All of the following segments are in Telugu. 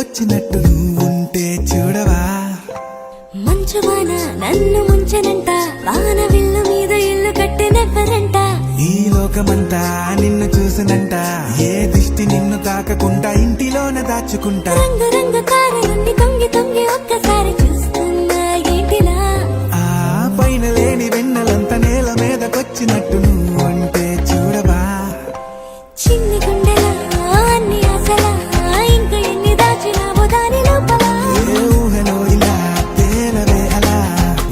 వచ్చినట్టు నువ్వుంటే చూడవా. మంచువాన నన్ను ముంచనంట, వాన విల్లు మీద ఇల్లు కట్టినెవ్వరంట. ఈ లోకమంతా నిన్ను చూసనంట, ఏ దిష్టి నిన్ను తాకకుండా ఇంటిలోన దాచుకుంటా. రంగు రంగు కారులన్నీ తొంగి తొంగి ఒక్కసారి చూస్తున్నా ఏంటిలా. ఆ పైన లేని వెన్నెలంత నేల మీదకొచ్చినట్టు నువ్వుంటే చూడవా. చిన్ని గుండెలా అన్ని ఆశలా, ఇంకా ఎన్ని దాచినావో దాని లోపల. ఏ ఊహలో ఇలా తేలవే అలా,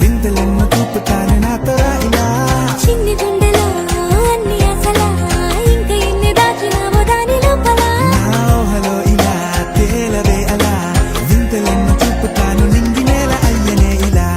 వింతలెన్నో చూపుతాను నాతో రా ఇలా. చిన్ని గుండెలో అన్ని ఆశలా, ఇంకా ఎన్ని దాచినావో దాని లోపల. నా ఊహలో ఇలా తేలవే అలా, వింతలెన్నో చూపుతాను నింగి నేల అయ్యనే ఇలా.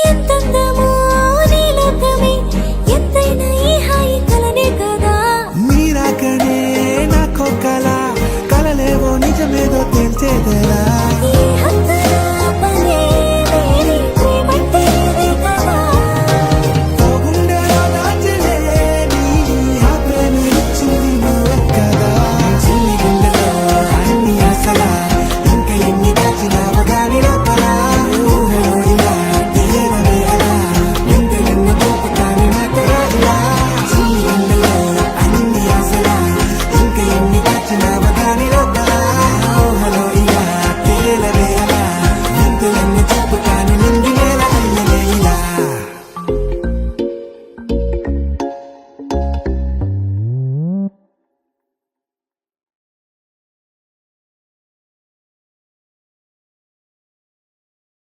ఎంతందమో నీ లోకమే, ఎంతైనా ఈ హాయి కలనే కదా. మీరాకనే నాకో కల, కలలేవో నిజమేదో తేల్చేదేలా. ఈ హద్దుల పనే లేని ప్రేమంటే ఇదే కదా. ఓ గుండెలో దాచలేని ఆ ప్రేమ ఇచ్చింది నువ్వే కదా. చిన్ని గుండెలో అన్ని ఆశలా, ఇంకా ఎన్ని దాచినావో గాని లోపల. ఊహలో ఇలా తేలవే అలా, వింతలెన్నో చూపుతాను నాతో రా ఇలా. చిన్ని గుండెలో అన్ని ఆశలా, ఇంకా ఎన్ని దాచినావో గాని లోపల. ఊహలో ఇలా తేలవే అలా, వింతలెన్నో చూపు